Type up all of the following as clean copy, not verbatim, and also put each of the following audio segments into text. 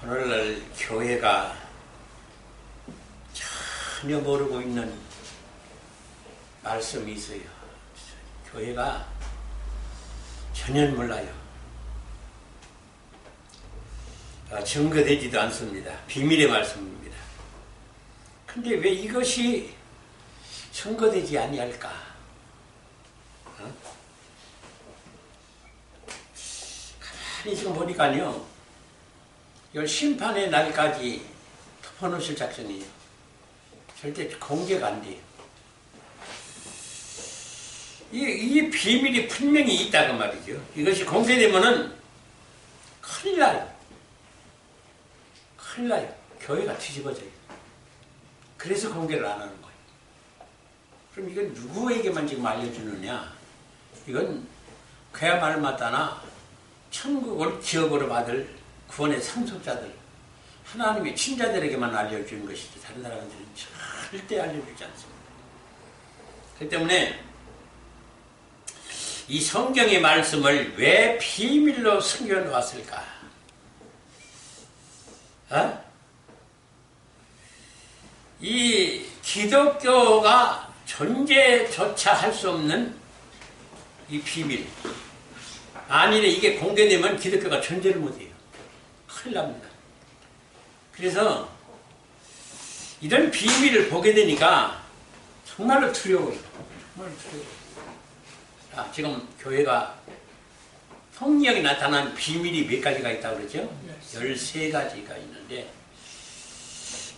오늘날 교회가 전혀 모르고 있는 말씀이 있어요. 교회가 전혀 몰라요. 증거되지도 않습니다. 비밀의 말씀입니다. 근데 왜 이것이 증거되지 아니할까? 가만히 지금 보니까요, 이걸 심판의 날까지 덮어놓으실 작전이에요. 절대 공개가 안 돼요. 이 비밀이 분명히 있다고 말이죠. 이것이 공개되면은 큰일 나요. 큰일 나요. 교회가 뒤집어져요. 그래서 공개를 안 하는 거예요. 그럼 이건 누구에게만 지금 알려주느냐? 이건 그야말마다나 천국을 기업으로 받을 구원의 상속자들, 하나님의 친자들에게만 알려주는 것이지 다른 사람들은 절대 알려주지 않습니다. 그렇기 때문에 이 성경의 말씀을 왜 비밀로 숨겨놓았을까? 이 기독교가 존재조차 할 수 없는 이 비밀, 만일에 이게 공개되면 기독교가 존재를 못해요. 큰일 납니다. 그래서 이런 비밀을 보게 되니까 정말로 두려워요. 정말로 두려워요. 지금 교회가 성령이 나타난 비밀이 몇 가지가 있다고 그러죠? 13가지가 있는데,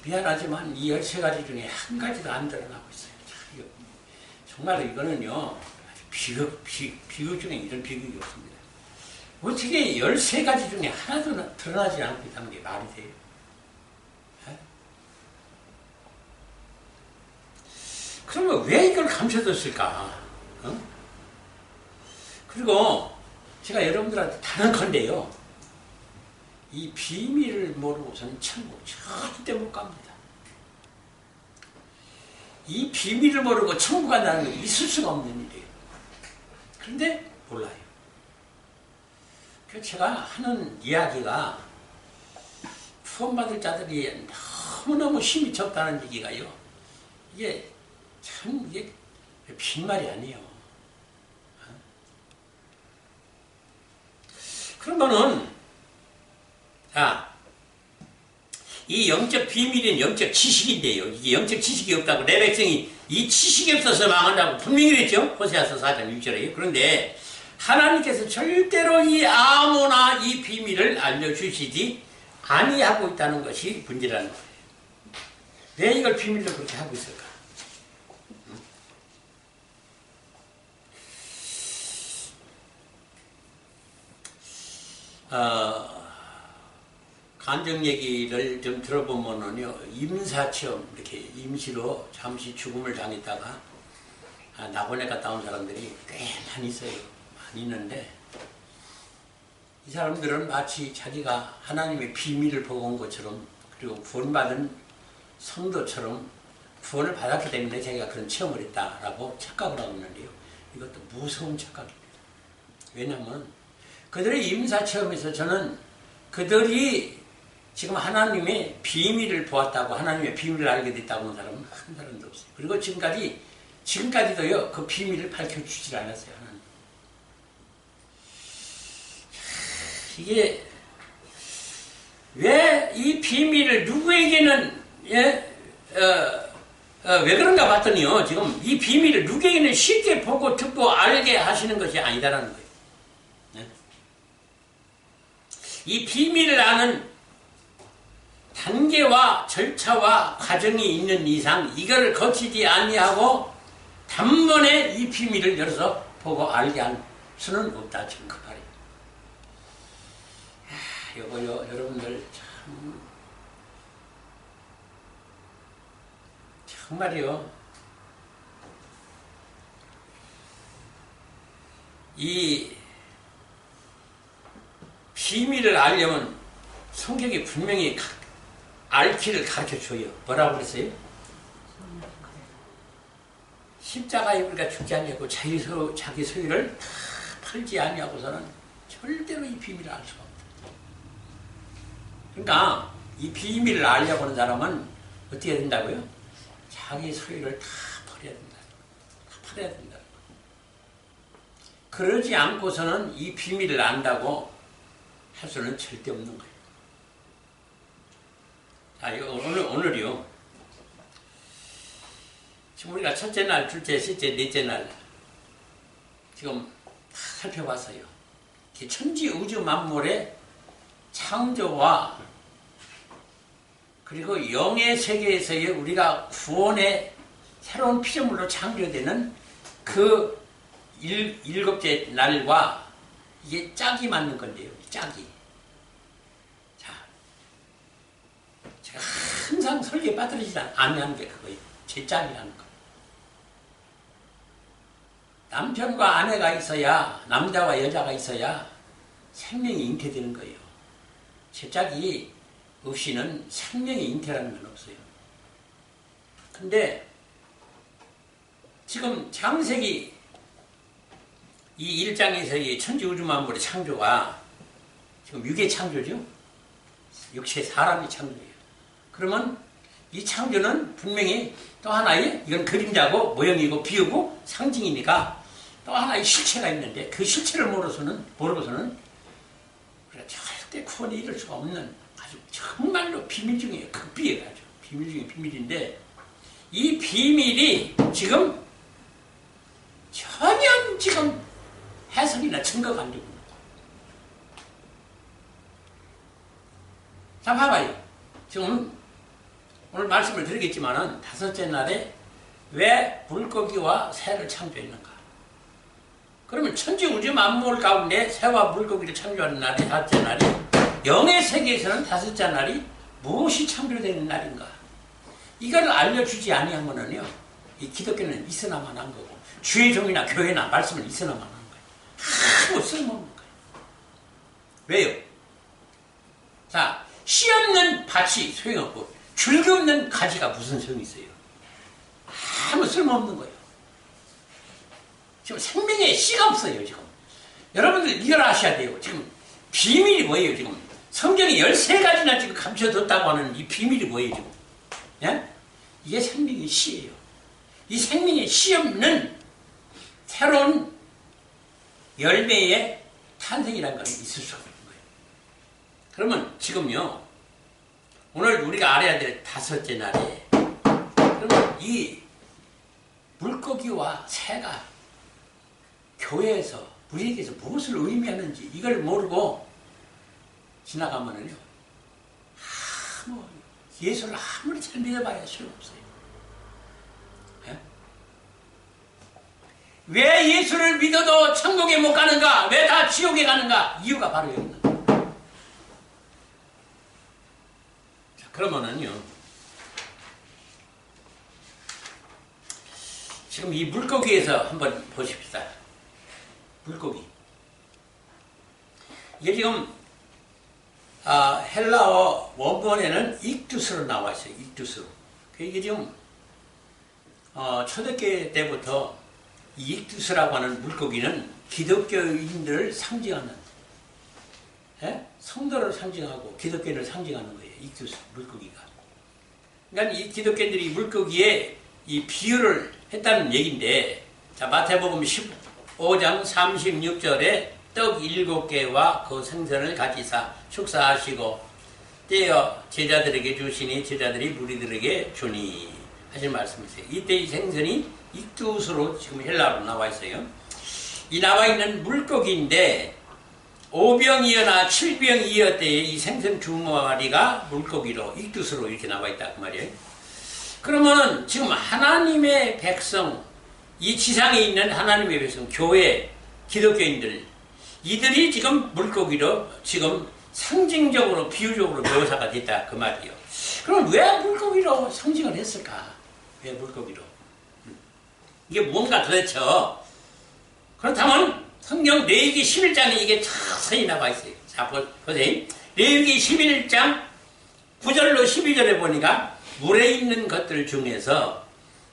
미안하지만 이 13가지 중에 한 가지도 안 드러나고 있어요. 정말로 이거는요, 비극 중에 이런 비극이 없습니다. 어떻게 13가지 중에 하나도 드러나지 않고 있다는 게 말이 돼요? 그러면 왜 이걸 감춰뒀을까? 그리고 제가 여러분들한테 단언컨대요, 이 비밀을 모르고서는 천국 절대 못 갑니다. 이 비밀을 모르고 천국 간다는 건 있을 수가 없는 일이에요. 그런데 몰라요. 그래서 제가 하는 이야기가 구원받을 자들이 너무너무 힘이 적다는 얘기가요, 이게 참 이게 빈말이 아니에요. 그러면은, 이 영적 비밀은 영적 지식인데요. 이게 영적 지식이 없다고, 내 백성이 이 지식이 없어서 망한다고 분명히 그랬죠? 호세아서 4장 6절에. 그런데 하나님께서 절대로 이 아무나 이 비밀을 알려주시지 아니하고 있다는 것이 문제라는 거예요. 왜 이걸 비밀로 그렇게 하고 있을까? 간증 얘기를 좀 들어보면요, 임사체험, 이렇게 임시로 잠시 죽음을 당했다가 낙원에 갔다 온 사람들이 꽤 많이 있어요. 많이 있는데, 이 사람들은 마치 자기가 하나님의 비밀을 보고 온 것처럼, 그리고 구원받은 성도처럼 구원을 받았기 때문에 자기가 그런 체험을 했다라고 착각을 하고 있는데요, 이것도 무서운 착각입니다. 왜냐하면 그들의 임사체험에서 저는 그들이 지금 하나님의 비밀을 보았다고, 하나님의 비밀을 알게 됐다고 하는 사람은 한 사람도 없어요. 그리고 지금까지도요, 그 비밀을 밝혀주질 않았어요, 하나님. 이게, 왜 이 비밀을 누구에게는, 왜 그런가 봤더니요, 지금 이 비밀을 누구에게는 쉽게 보고 듣고 알게 하시는 것이 아니다라는 거예요. 이 비밀을 아는 단계와 절차와 과정이 있는 이상 이걸 거치지 아니하고 단번에 이 비밀을 열어서 보고 알게 할 수는 없다, 지금 그 말이에요. 요거요, 여러분들 정말이요, 이 비밀을 알려면 성경이 분명히 알 길을 가르쳐줘요. 뭐라고 그랬어요? 십자가에 우리가 죽지 아니하고 자기 소유를 다 팔지 아니하고서는 절대로 이 비밀을 알 수가 없다. 그러니까 이 비밀을 알려고 하는 사람은 어떻게 해야 된다고요? 자기 소유를 다 버려야 된다. 다 팔아야 된다. 그러지 않고서는 이 비밀을 안다고 할 수는 절대 없는 거예요. 자, 오늘이요. 지금 우리가 첫째 날, 둘째, 셋째, 넷째 날 지금 다 살펴봤어요. 천지 우주 만물의 창조와 그리고 영의 세계에서의 우리가 구원의 새로운 피조물로 창조되는 그 일곱째 날과 이게 짝이 맞는 건데요. 짝이. 자, 제가 항상 설계에 빠뜨리지 않는 게 그거예요. 제 짝이라는 거. 남편과 아내가 있어야, 남자와 여자가 있어야 생명이 잉태되는 거예요. 제 짝이 없이는 생명의 잉태라는 건 없어요. 근데 지금 창세기 이 1장에서의 천지우주만물의 창조가 지금 육의 창조죠. 육체 사람의 창조예요. 그러면 이 창조는 분명히 또 하나의 이건 그림자고 모형이고 비유고 상징이니까 또 하나의 실체가 있는데 그 실체를 모르고서는 우리가 절대 구원에 이를 수가 없는 아주 정말로 비밀 중에 극비예요. 아주 비밀 중에 비밀인데 이 비밀이 지금 전혀 지금 해석이나 증거가 안 되고 있는 거예요. 자, 봐봐요. 지금 오늘 말씀을 드리겠지만은 다섯째 날에 왜 물고기와 새를 창조했는가? 그러면 천지 우주 만물 가운데 새와 물고기를 창조하는 날이 다섯째 날이 영의 세계에서는 다섯째 날이 무엇이 창조되는 날인가? 이걸 알려주지 아니하면은요, 이 기독교는 있어나만 한 거고 주의 종이나 교회나 말씀을 있어나만 한 거예요. 아무 쓸모없는 거예요. 왜요? 자, 씨 없는 밭이 소용없고 줄기 없는 가지가 무슨 소용이 있어요? 아무 쓸모없는 거예요. 지금 생명에 씨가 없어요, 지금. 여러분들 이걸 아셔야 돼요. 지금 비밀이 뭐예요, 지금? 성경이 13가지나 지금 감춰뒀다고 하는 이 비밀이 뭐예요, 지금? 예? 이게 생명의 씨예요. 이 생명의 씨 없는 새로운 열매의 탄생이라는 건 있을 수가 없는 거예요. 그러면 지금요, 오늘 우리가 알아야 될 다섯째 날에, 그러면 이 물고기와 새가 교회에서, 우리에게서 무엇을 의미하는지 이걸 모르고 지나가면은요, 예수를 아무리 잘 믿어봐야 소용없어요. 예? 왜 예수를 믿어도 천국에 못 가는가? 왜 다 지옥에 가는가? 이유가 바로 여기 있는 거예요. 자, 그러면은요, 지금 이 물고기에서 한번 보십시다. 물고기. 이게 지금 헬라어 원본에는 익두스로 나와 있어요. 익두스. 이게 지금 초대교회 때부터 이 익두스라고 하는 물고기는 기독교인들을 상징하는, 성도를 상징하고 기독교인을 상징하는 거예요. 익두스 물고기가. 그러니까 이 기독교인들이 물고기에 이 비유를 했다는 얘기인데, 자, 마태복음 15장 36절에 떡 7개와 그 생선을 가지사 축사하시고 떼어 제자들에게 주시니 제자들이 무리들에게 주니 하신 말씀이세요. 이때 이 생선이 익두스로 지금 헬라어로 나와 있어요. 이 나와 있는 물고기인데 5병이어나 7병이어 때에 이 생선 두 마리가 물고기로 익두스로 이렇게 나와 있다 그 말이에요. 그러면은 지금 하나님의 백성, 이 지상에 있는 하나님의 백성, 교회, 기독교인들, 이들이 지금 물고기로 지금 상징적으로 비유적으로 묘사가 됐다 그 말이에요. 그럼 왜 물고기로 상징을 했을까? 왜 물고기로? 이게 뭔가 도대체? 그렇다면 성경 레위기 11장에 이게 자세히 나와 있어요. 자, 보세요. 레위기 11장 9절로 12절에 보니까 물에 있는 것들 중에서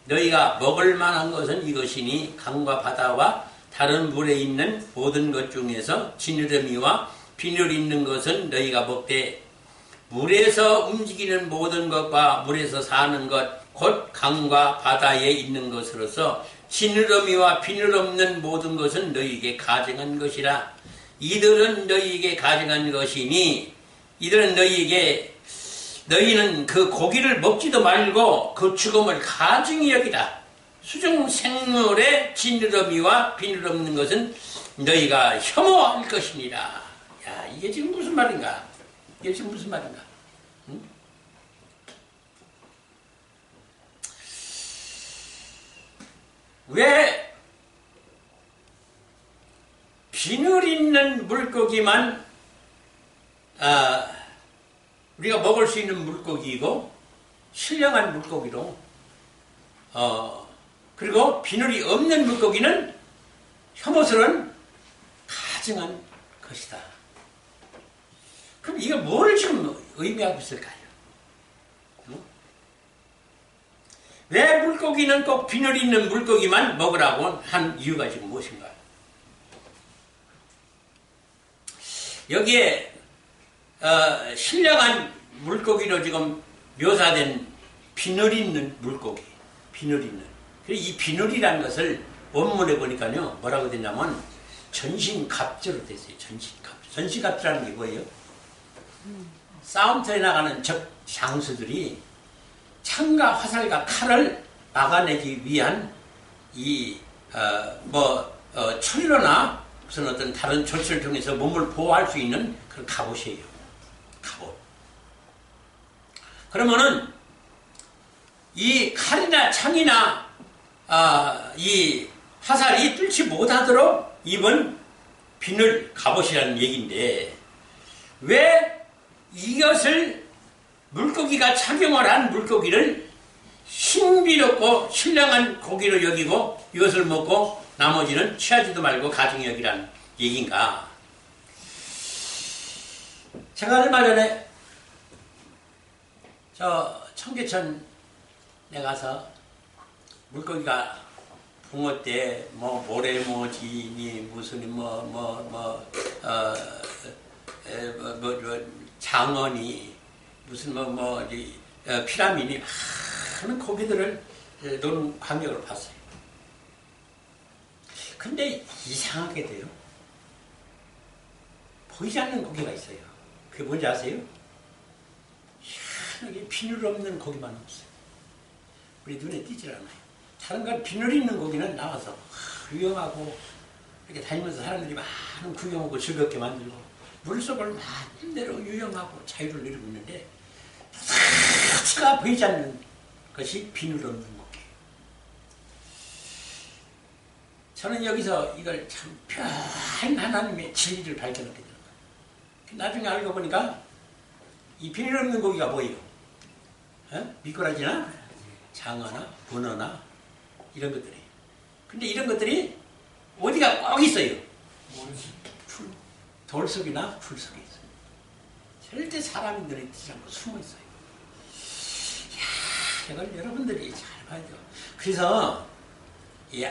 너희가 먹을 만한 것은 이것이니 강과 바다와 다른 물에 있는 모든 것 중에서 지느러미와 비늘 있는 것은 너희가 먹되 물에서 움직이는 모든 것과 물에서 사는 것, 곧 강과 바다에 있는 것으로서 지느러미와 비늘 없는 모든 것은 너희에게 가증한 것이라. 이들은 너희에게 가증한 것이니 이들은 너희는 그 고기를 먹지도 말고 그 죽음을 가증히 여기라. 수중 생물의 지느러미와 비늘 없는 것은 너희가 혐오할 것이니라. 야, 이게 지금 무슨 말인가? 이게 지금 무슨 말인가? 응? 왜 비늘 있는 물고기만 우리가 먹을 수 있는 물고기이고 신령한 물고기로 그리고 비늘이 없는 물고기는 혐오스러운 가증한 것이다. 그럼 이거 뭘 지금 의미하고 있을까요? 왜 물고기는 꼭 비늘 있는 물고기만 먹으라고 한 이유가 지금 무엇인가? 여기에 신령한 물고기로 지금 묘사된 비늘 있는 물고기, 비늘 있는. 이 비늘이라는 것을 원문에 보니까요, 뭐라고 되냐면 전신갑주로 됐어요. 전신갑주. 전신갑주라는 게 뭐예요? 싸움터에 나가는 적 장수들이 창과 화살과 칼을 막아내기 위한 철로나 무슨 어떤 다른 절수를 통해서 몸을 보호할 수 있는 그런 갑옷이에요. 갑옷. 그러면은 이 칼이나 창이나 이 화살이 뚫지 못하도록 입은 비늘 갑옷이라는 얘기인데, 왜 이것을 물고기가 착용을 한 물고기를 신비롭고 신령한 고기로 여기고 이것을 먹고 나머지는 취하지도 말고 가증히 여기라는 얘기인가? 제가 얼마 전에 저 청계천에 가서 물고기가 붕어때 모래모지니 무슨 장어니 무슨 피라미니 많은 고기들을 노는 광경을 봤어요. 근데 이상하게도요, 보이지 않는 고기가 있어요. 그게 뭔지 아세요? 희한하게 비늘 없는 고기만 없어요. 우리 눈에 띄질 않아요. 다른 건 비늘 있는 고기는 나와서 유용하고 이렇게 다니면서 사람들이 많은 구경하고 즐겁게 만들고 물속을 마음대로 유용하고 자유를 누리고 있는데 자체가 보이지 않는 것이 비늘 없는 고기. 저는 여기서 이걸 참 별 하나님의 진리를 발견하게 되는 거예요. 나중에 알고 보니까 이 비늘 없는 고기가 뭐예요? 미꾸라지나 장어나 문어나 이런 것들이. 근데 이런 것들이 어디가 꼭 있어요? 돌 속이나 풀 속에 있어요. 절대 사람이 눈에 띄지 않고 숨어 있어요. 이야, 이걸 여러분들이 잘 봐야 돼요. 그래서 이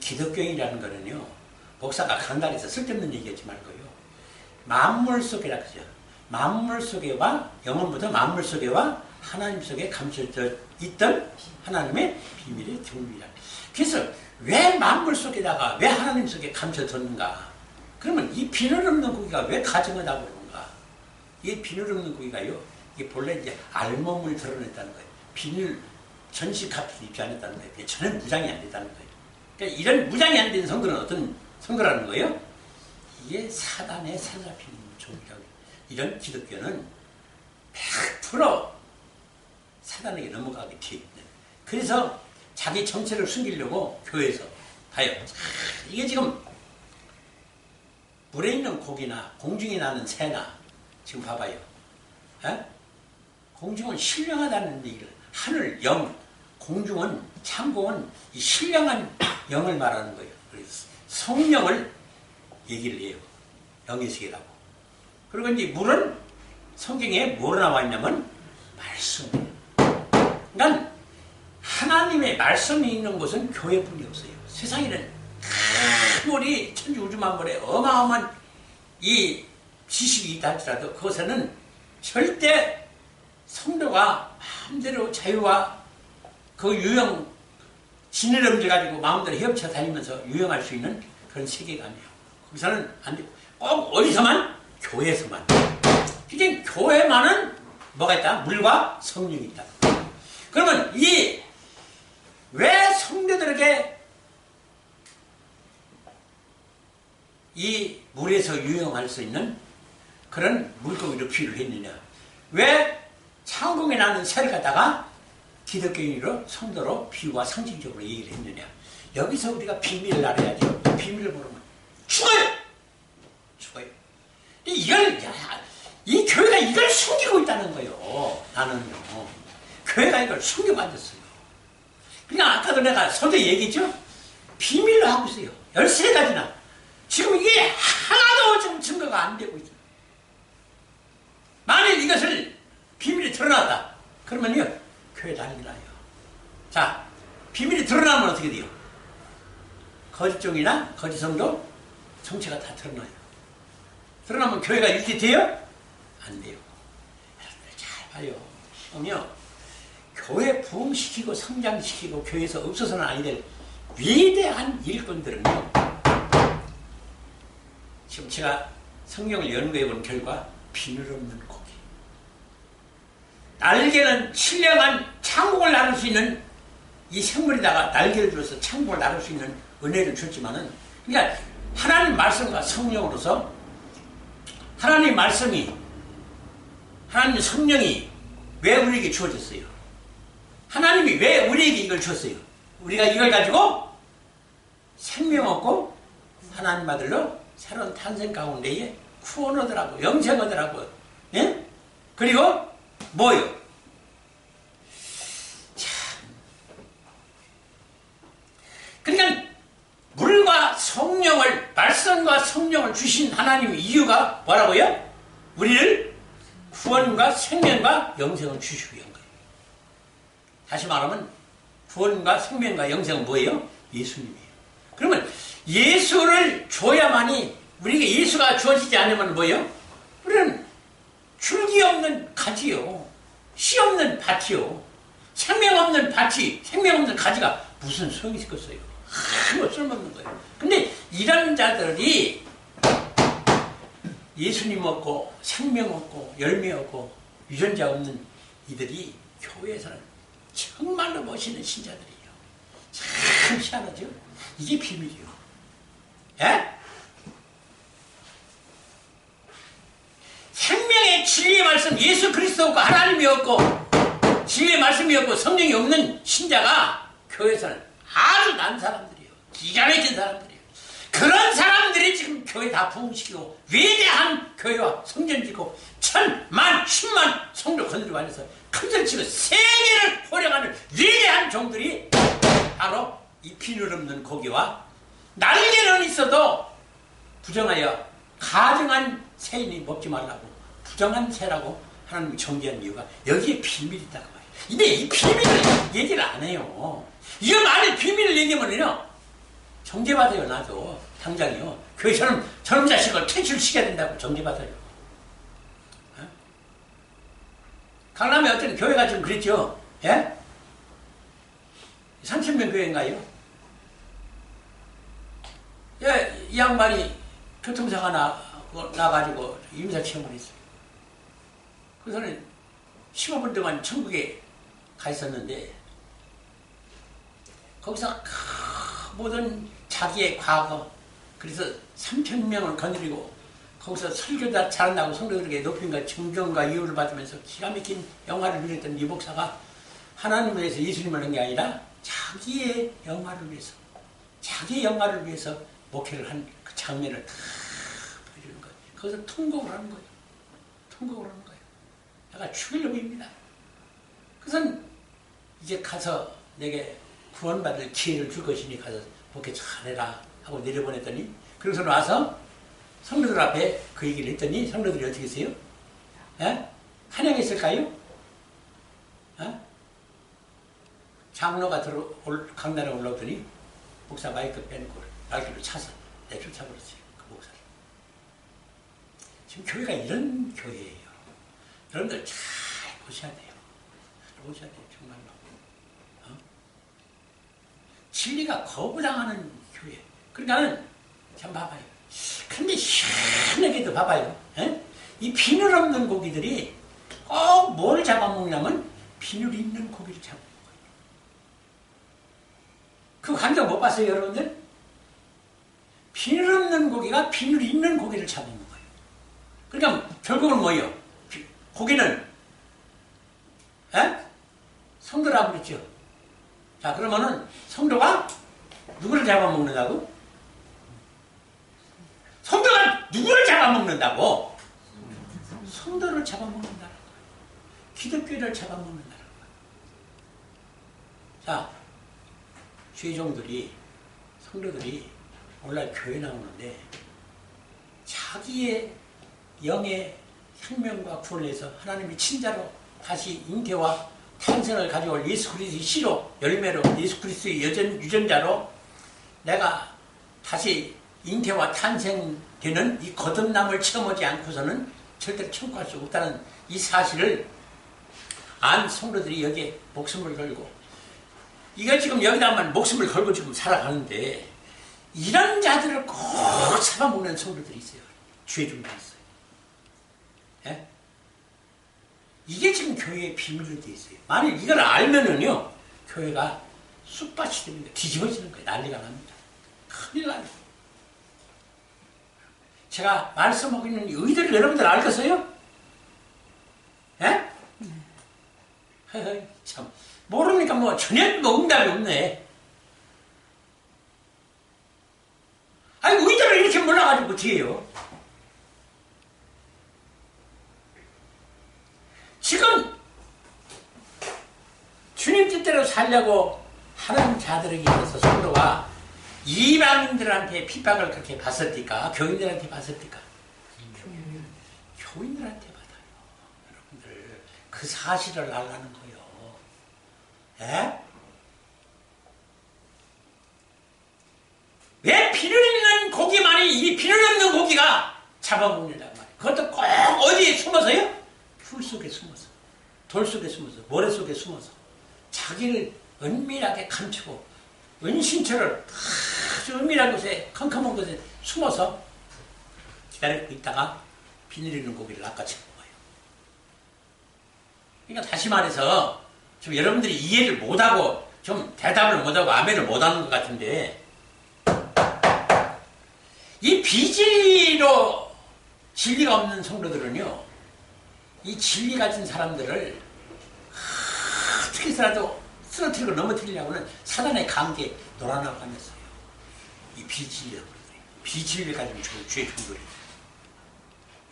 기독교인이라는 거는요, 목사가 강단에서 쓸데없는 얘기하지 말고요, 만물 속에라 그죠? 만물 속에와 영원부터 만물 속에와 하나님 속에 감춰져 있던 하나님의 비밀의 정밀이라. 그래서 왜 만물 속에다가 왜 하나님 속에 감춰졌는가? 그러면 이 비늘 없는 고기가 왜 가증하다고 그런가? 이 비늘 없는 고기가요, 이게 본래 이제 알몸을 드러냈다는 거예요. 비늘 전시갑주도 입지 않았다는 거예요. 전혀 무장이 안 됐다는 거예요. 그러니까 이런 무장이 안 된 성도는 어떤 성도라는 거예요? 이게 사단의 사로잡히는 종이라고. 이런 기독교는 100% 사단에게 넘어가게 돼 있는. 그래서 자기 정체를 숨기려고 교회에서 봐요. 이게 지금 물에 있는 고기나 공중에 나는 새나 지금 봐봐요. 공중은 신령하다는 얘기를, 하늘 영, 공중은 창공은 이 신령한 영을 말하는 거예요. 그래서 성령을 얘기를 해요. 영의 세계라고. 그리고 이제 물은 성경에 뭐로 나와 있냐면 말씀. 그러니까 하나님의 말씀이 있는 곳은 교회뿐이 없어요. 세상에는 아무리 천지 우주 만물에 어마어마한 이 지식이 있다 할지라도 그것에는 절대 성도가 마음대로 자유와 그 유형 지느러미를 가지고 마음대로 헤엄쳐 다니면서 유형할 수 있는 그런 세계관이에요. 거기서는 안 되고 꼭 어디서만? 교회에서만. 이제 교회만은 뭐가 있다? 물과 성령이 있다. 그러면 왜 성도들에게 이 물에서 유영할 수 있는 그런 물고기로 비유를 했느냐? 왜 창공에 나는 새를 갖다가 기독교인으로 성도로 비유와 상징적으로 얘기를 했느냐? 여기서 우리가 비밀을 알아야죠. 비밀을 모르면 죽어요. 죽어요. 이 교회가 이걸 숨기고 있다는 거예요. 나는요. 교회가 이걸 숨기고 앉았어요. 그냥 아까도 내가 선대 얘기했죠? 비밀로 하고 있어요. 13가지나. 지금 이게 하나도 지금 증거가 안 되고 있어요. 만일 이것을 비밀이 드러났다. 그러면요. 교회 난리 나요. 자, 비밀이 드러나면 어떻게 돼요? 거짓 종이나 거짓 성도 정체가 다 드러나요. 드러나면 교회가 유지돼요? 안 돼요. 여러분들 잘 봐요. 보면 교회 부흥시키고 성장시키고 교회에서 없어서는 아니 될 위대한 일꾼들은요. 지금 제가 성경을 연구해 본 결과 비늘 없는 고기. 날개는 신령한 창공을 나눌 수 있는 이 생물에다가 날개를 들어서 창공을 나눌 수 있는 은혜를 줬지만은, 그러니까 하나님 말씀과 성령으로서 하나님 말씀이, 하나님 성령이 왜 우리에게 주어졌어요? 하나님이 왜 우리에게 이걸 줬어요? 우리가 이걸 가지고 생명 얻고 하나님 아들로 새로운 탄생 가운데에 구원 얻으라고, 영생 얻으라고. 예? 그리고 뭐요? 참. 그러니까 물과 성령을, 말씀과 성령을 주신 하나님의 이유가 뭐라고요? 우리를 구원과 생명과 영생을 주시기 위한 거예요. 다시 말하면 구원과 생명과 영생은 뭐예요? 예수님이에요. 그러면 예수를 줘야만이, 우리에게 예수가 주어지지 않으면 뭐예요? 우리는 줄기 없는 가지요, 씨 없는 밭이요, 생명 없는 밭이, 생명 없는 가지가 무슨 소용이 있겠어요? 아무 쓸모없는 거예요. 근데 이런 자들이 예수님 없고 생명 없고 열매 없고 유전자 없는 이들이 교회에서는 정말로 멋있는 신자들이에요. 참 희한하죠? 이게 비밀이에요. 예? 생명의 진리의 말씀, 예수 그리스도가 하나님이 없고 진리의 말씀이 없고 성령이 없는 신자가 교회에서는 아주 난 사람들이에요. 기가 막힌 사람들이에요. 그런 사람들이 지금 교회 다 부흥시키고 위대한 교회와 성전 짓고 1000만, 10만 성도 건드리고 앉아서 큰절 치고 세계를 호령하는 위대한 종들이 바로 이 비늘 없는 고기와 날개는 있어도 부정하여 가증한 새인이 먹지 말라고, 부정한 새라고 하나님이 정죄한 이유가 여기에 비밀이 있다고 봐요. 근데 이 비밀을 얘기를 안 해요. 이거 만약 비밀을 얘기하면요, 정죄받아요. 나도 당장이요. 교회 저놈 자식을 퇴출시켜야 된다고 정죄받아요. 어? 강남에 어떤 교회가 좀 그랬죠. 예? 30명 교회인가요? 예, 이 양반이 교통사가 나가지고 임사체험을 했어요. 그래서는 15분 동안 천국에 가 있었는데, 거기서 모든 자기의 과거, 그래서 3,000명을 거느리고 거기서 설교다 잘한다고 성도들에게 높임과 존경과 이유를 받으면서 기가 막힌 영화를 누렸던 이 목사가 하나님을 위해서 예수님을 한 게 아니라 자기의 영화를 위해서, 자기의 영화를 위해서 목회를 한 그 장면을 다 보여주는 거예요. 거기서 통곡을 하는 거예요. 통곡을 하는 거예요. 내가 죽일 놈입니다. 그래서 이제 가서 내게 구원받을 기회를 줄 것이니 가서 목회 잘해라 하고 내려보냈더니, 그래서 와서 성도들 앞에 그 얘기를 했더니 성도들이 어떻게 했어요? 예? 환영했을까요? 예? 장로가 강단에 올라오더니 목사 마이크 빼놓고 날개로 차서 내쫓아버렸어요. 그 목사를. 지금 교회가 이런 교회예요. 여러분들 잘 보셔야 돼요. 잘 보셔야 돼요. 정말로. 진리가 거부당하는 교회. 그러니까는 참 봐봐요. 근데 희한하게도 봐봐요. 이 비늘 없는 고기들이 꼭 뭘 잡아먹냐면 비늘 있는 고기를 잡아먹어요. 그 관계 못 봤어요, 여러분들? 비늘 없는 고기가 비늘 있는 고기를 잡아먹어요. 그러니까 결국은 뭐예요? 고기는 성도라고 그랬죠. 자, 그러면은 성도가 누구를 잡아먹는다고? 성도가 누구를 잡아먹는다고? 성도를 잡아먹는다는 거예요. 기독교를 잡아먹는다는 거예요. 자, 죄종들이, 성도들이 오늘날 교회 나오는데 자기의 영의 혁명과 구원을 위해서 하나님의 친자로 다시 잉태와 탄생을 가져올 예수 그리스도의 씨로 열매로 예수 그리스도의 유전자로 내가 다시 잉태와 탄생되는 이 거듭남을 체험하지 않고서는 절대로 천국할 수 없다는 이 사실을 안 성도들이 여기에 목숨을 걸고 이거 지금 여기다만 목숨을 걸고 지금 살아가는데 이런 자들을 꼭 잡아먹는 성도들이 있어요. 죄 좀 있어요. 예? 이게 지금 교회의 비밀로 되어 있어요. 만일 이걸 알면은요, 교회가 쑥밭이 됩니다. 뒤집어지는 거예요. 난리가 납니다. 큰일 나요. 제가 말씀하고 있는 의도를 여러분들 알겠어요? 예? 참, 모르니까 뭐 전혀 뭐 응답이 없네. 아니, 의도를 이렇게 몰라가지고 어떻게 해요? 지금 주님 뜻대로 살려고 하는 자들에게 있어서 성도가 이방인들한테 핍박을 그렇게 받았을까? 교인들한테 받았을까? 교인들한테 받아요. 여러분들 그 사실을 알라는 거예요. 에? 왜 비늘 있는 고기만이 이 비늘 없는 고기가 잡아먹는단 말이에요. 그것도 꼭 어디에 숨어서요? 풀 속에 숨어서, 돌 속에 숨어서, 모래 속에 숨어서 자기를 은밀하게 감추고 은신처를 아주 은밀한 곳에 컴컴한 곳에 숨어서 기다리고 있다가 비늘 있는 고기를 낚아채는 거예요. 그러니까 다시 말해서 좀 여러분들이 이해를 못하고 좀 대답을 못하고 아멘을 못하는 것 같은데 이 비진리로 진리가 없는 성도들은요, 이 진리 가진 사람들을 어떻게 해서라도 쓰러뜨리고 넘어뜨리려고는 사단의 감기에 놀아나고 하면서요. 이 비진리라고 그래요. 비진리를 가진 죄 종들이.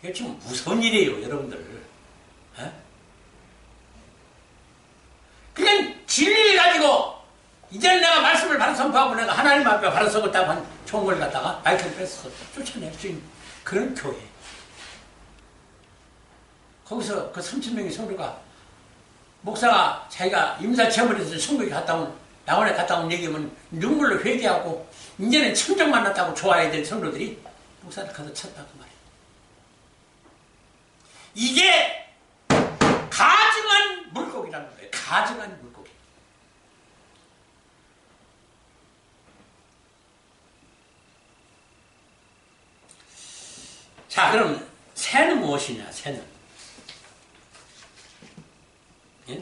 이게 지금 무서운 일이에요, 여러분들. 그냥 진리를 가지고 이제는 내가 말씀을 바로 선포하고 내가 하나님 앞에 바로 서겠다고 한 좋은 걸 갖다가 마이크를 뺏어서 쫓아낼 수 있는 그런 교회. 거기서 그 3,000명의 성도가 목사가 자기가 임사 체험을 해서 천국에 갔다 온 낙원에 갔다 온 얘기하면 눈물로 회개하고 이제는 천정 만났다고 좋아해야 될 성도들이 목사를 가서 쳤다고 말이에요. 이게 가증한 물고기라는 거예요. 가증한 물고기. 자, 그럼 새는 무엇이냐? 새는 예?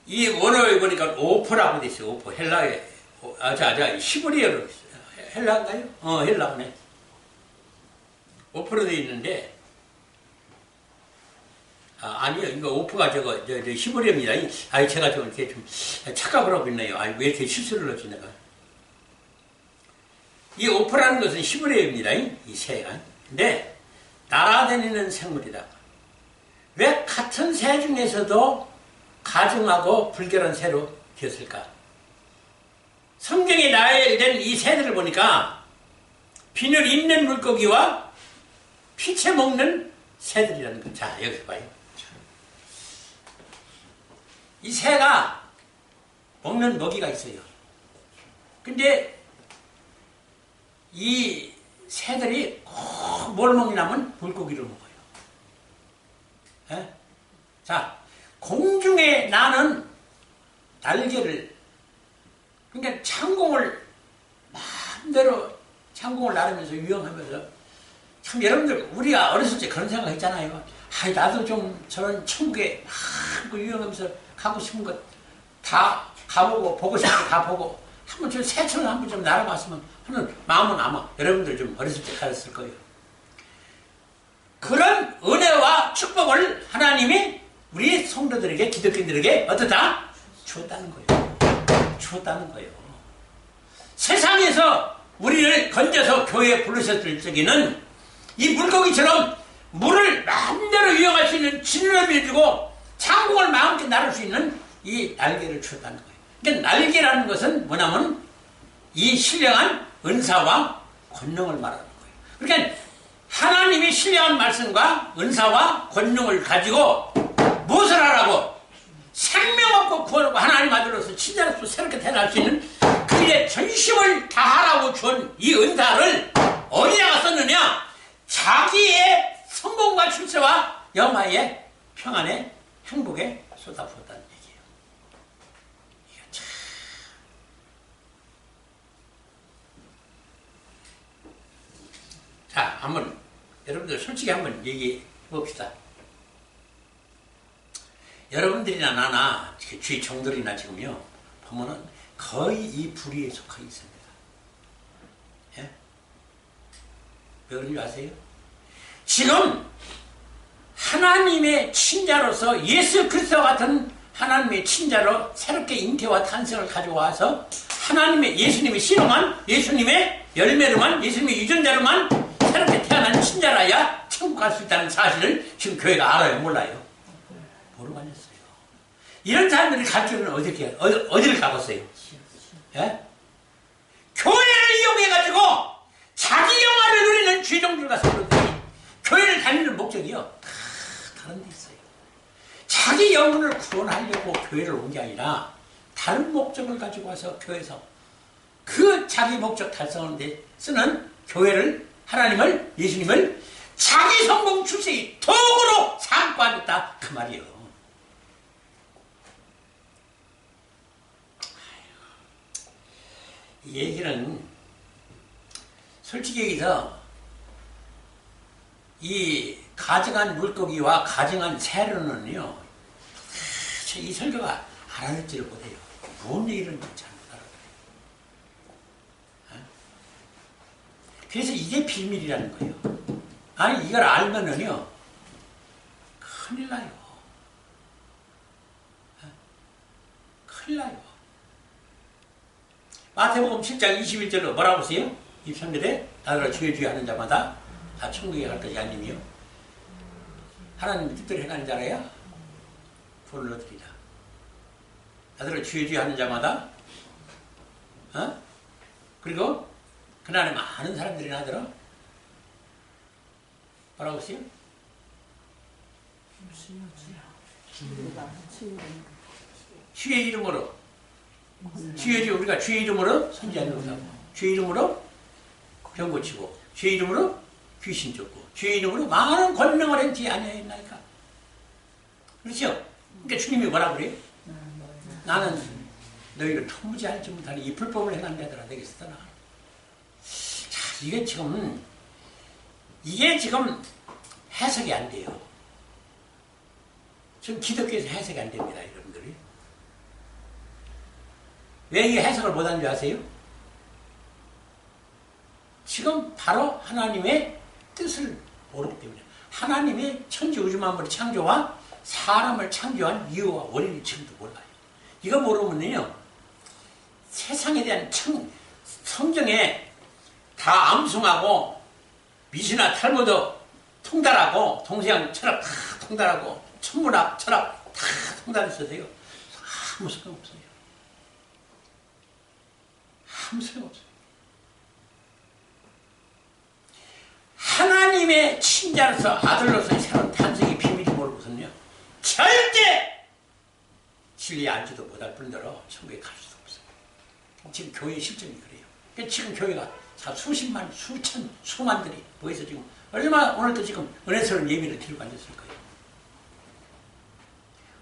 이 원어에 보니까 오포라고 돼 있어요. 오포. 헬라에 히브리어로 헬라인가요? 헬라네. 오포로 돼 있는데 아니요. 이거 오포가 저거 히브리어입니다. 제가 좀 이렇게 좀 착각을 하고 있네요. 왜 이렇게 실수를 했지 내가? 이 오포라는 것은 히브리어입니다. 이 새가. 근데 날아다니는 생물이다. 왜 같은 새 중에서도 가증하고 불결한 새로 되었을까? 성경에 나열된 이 새들을 보니까 비늘 있는 물고기와 피채 먹는 새들이라는 거. 자, 여기서 봐요. 이 새가 먹는 먹이가 있어요. 근데 이 새들이 꼭 뭘 먹냐면 물고기를 먹어요. 자, 공중에 나는 날개를, 그러니까 창공을 마음대로 창공을 나르면서 유영하면서, 참 여러분들 우리가 어렸을 때 그런 생각 했잖아요. 아, 나도 좀 저런 천국에 막 유영하면서 가고 싶은 것 다 가보고 보고 싶은 거 다 보고 한번 저 새처럼 한번 좀 날아봤으면 하는 마음은 아마 여러분들 좀 어렸을 때 가졌을 거예요. 그런 은혜와 축복을 하나님이 우리 성도들에게, 기독교인들에게 어떻다? 주었다는 거예요. 주었다는 거예요. 세상에서 우리를 건져서 교회에 부르셨을 적에는 이 물고기처럼 물을 마음대로 이용할 수 있는 지느러미를 주고 창공을 마음껏 나를 수 있는 이 날개를 주었다는 거예요. 그러니까 날개라는 것은 뭐냐면 이 신령한 은사와 권능을 말하는 거예요. 그러니까 하나님이 신령한 말씀과 은사와 권능을 가지고 무엇을 하라고? 생명 없고 구원하고 하나님 아들로서 친자로서 새롭게 태어날 수 있는 그 일에 전심을 다하라고 준 이 은사를 어디다가 썼느냐? 자기의 성공과 출세와 영화의 평안의 행복에 쏟아부었다는 얘기예요. 이거 참. 자, 한번 여러분들 솔직히 한번 얘기해 봅시다. 여러분들이나 나나 주위 종들이나 지금요 보면은 거의 이 불의에 속해 있습니다. 예? 왜 그런지 아세요? 지금 하나님의 친자로서 예수 그리스도 같은 하나님의 친자로 새롭게 잉태와 탄생을 가져와서 하나님의 예수님의 신앙만, 예수님의 열매로만, 예수님의 유전자로만 새롭게 태어난 친자라야 천국 갈 수 있다는 사실을 지금 교회가 알아요? 몰라요? 모르고 앉았어요. 이런 사람들이 갈 줄은 어디를 가봤어요? 예? 교회를 이용해가지고 자기 영화를 누리는 죄종들과 성도들이 교회를 다니는 목적이요 다 다른 데 있어요. 자기 영혼을 구원하려고 교회를 온 게 아니라 다른 목적을 가지고 와서 교회에서 그 자기 목적 달성하는 데 쓰는 교회를, 하나님을, 예수님을 자기 성공 출세의 도구로 삼고 하겠다 그 말이에요. 이 얘기는 솔직히 얘기해서 이 가증한 물고기와 가증한 새로는요 이 설교가 알아듣지를 못해요. 뭔 얘기를 잘 못 알아들어요. 그래서 이게 비밀이라는 거예요. 아니 이걸 알면은요 큰일 나요. 큰일 나요. 마태복음 7장 21절로 뭐라고 보세요? 23절에 나더러 주여 주여 하는 자마다 다 천국에 갈 것이 아니며 하나님의 뜻대로 행하는 자라야 돈을 얻으리라. 나더러 주여 주여 하는 자마다 그리고 그날에 많은 사람들이 나더러 뭐라고 보세요? 주의 이름으로 주의 이름, 우리가 주의 이름으로 선지자를 하고 주의 이름으로 병 고치고 주의 이름으로 귀신 쫓고 주의 이름으로 많은 권능을 행치 아니하였나이까. 그렇죠? 그러니까 주님이 뭐라고 그래요? 나는 너희를 통무지 할지 못하는 이 불법을 행한 자들아 내게 쓰더라. 자, 이게 지금 해석이 안 돼요. 지금 기독교에서 해석이 안 됩니다, 여러분들이. 왜 이 해석을 못하는 줄 아세요? 지금 바로 하나님의 뜻을 모르기 때문에 하나님의 천지 우주 만물의 창조와 사람을 창조한 이유와 원인을 지금도 몰라요. 이거 모르면요 세상에 대한 성경에 다 암송하고 미시나 탈무드 통달하고 동서양 철학 다 통달하고 천문학 철학 다 통달했어요. 아무 소용없어요. 아무 소용없어요. 하나님의 친자로서 아들로서의 새로운 탄생의 비밀이 모르고서는요 절대 진리에 알지도 못할 뿐더러 천국에 갈 수도 없어요. 지금 교회의 실정이 그래요. 그러니까 지금 교회가 수십만, 수천, 수만들이 모여서 지금 얼마나 오늘도 지금 은혜스러운 예배를 드리고 앉았을 거예요.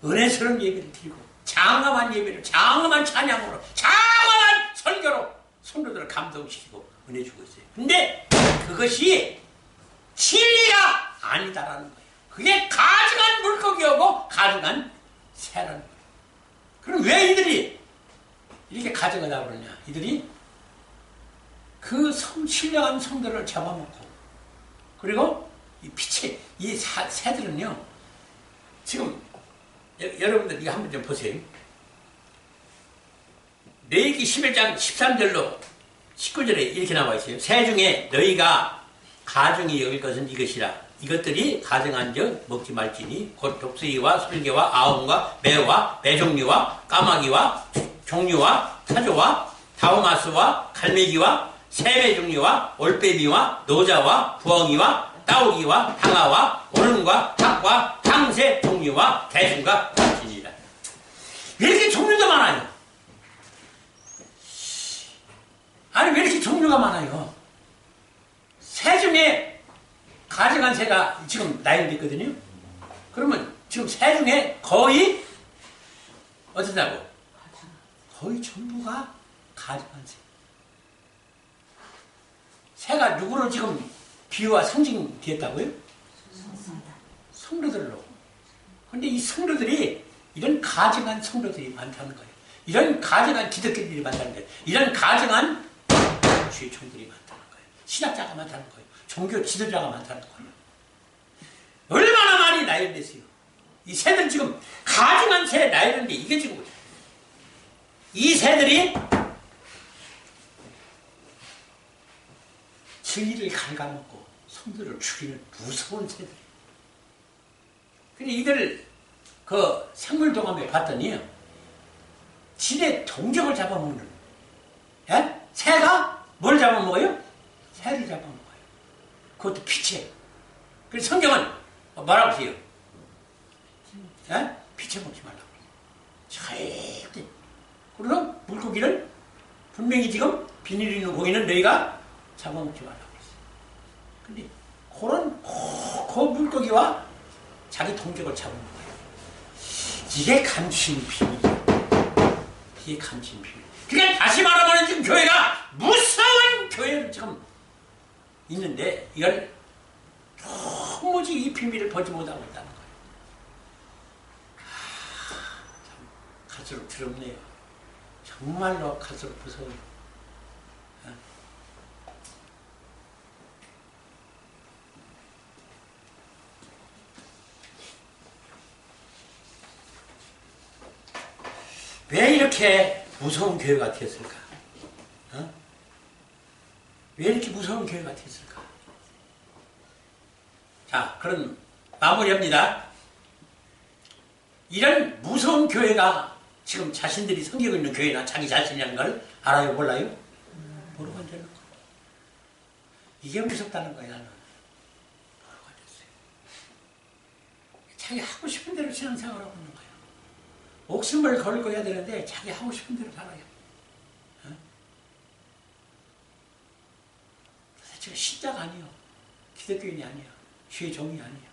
은혜스러운 예배를 드리고 장엄한 예배를 장엄한 찬양으로 장엄한 설교로 성도들을 감동시키고 은혜 주고 있어요. 근데 그것이 진리가 아니다라는 거예요. 그게 가증한 물고기하고 가증한 새라는 거예요. 그럼 왜 이들이 이렇게 가증하다고 그러냐? 이들이 그 신령한 성도를 잡아먹고 그리고 이 빛의 이 새들은요 지금 여러분들 이거 한번 좀 보세요. 레위기 11장 13절로 19절에 이렇게 나와 있어요. 새 중에 너희가 가증히 여길 것은 이것이라. 이것들이 가증한즉 먹지 말지니 곧 독수리와 솔개와 아웅과 매와 매종류와 까마귀와 종류와 타조와 다우마스와 갈매기와 새배 종류와 올빼미와 노자와 부엉이와 따오기와 당아와 오름과 닭과 탕새 종류와 대중과 같으니라. 왜 이렇게 종류가 많아요? 아니 왜 이렇게 종류가 많아요? 새 중에 가증한 새가 지금 나열됐거든요. 그러면 지금 새 중에 거의 어쩌냐고? 거의 전부가 가증한 새. 새가 누구를 지금 비유와 상징되었다고요? 성도들로. 근데 이 성도들이 이런 가증한 성도들이 많다는 거예요. 이런 가증한 기독교들이 많다는 거예요. 이런 가증한 주의총들이 많다는 거예요. 신학자가 많다는 거예요. 종교 지도자가 많다는 거예요. 얼마나 많이 나열됐어요. 이 새들 지금 가증한 새 나열인데 이게 지금 이 새들이 진리를 갉아먹고 성도를 죽이는 무서운 새들. 근데 이들 그 생물동암에 봤더니 진의 동족을 잡아먹는. 예? 새가 뭘 잡아먹어요? 새를 잡아먹어요. 그것도 피채. 그래서 성경은 뭐라고 해요? 예? 피채 먹지 말라고. 절대. 그래서 물고기를 분명히 지금 비닐 있는 고기는 너희가 잡아먹지 말라고 했어요. 근데 그런 그 물고기와 자기 동족을 잡아먹는 거예요. 이게 감추인 비밀이에요. 이게 감추인 비밀. 그러니까 다시 말하면 지금 교회가 무서운 교회를 지금 있는데 이걸 도무지 이 비밀을 보지 못하고 있다는 거예요. 참 갈수록 두렵네요. 정말로 갈수록 무서워요. 왜 이렇게 무서운 교회가 되었을까? 왜 이렇게 무서운 교회가 되었을까? 자, 그럼 마무리합니다. 이런 무서운 교회가 지금 자신들이 섬기고 있는 교회나 자기 자신이라는 걸 알아요? 몰라요? 모르고 앉아있는 거. 이게 무섭다는 거야, 나는. 모르고 앉았어요. 자기 하고 싶은 대로 신앙생활을 하고 있는 거야. 목숨을 걸고 해야 되는데 자기 하고 싶은 대로 살아요. 제가 신자가 아니에요. 기독교인이 아니에요. 주의 종이 아니에요.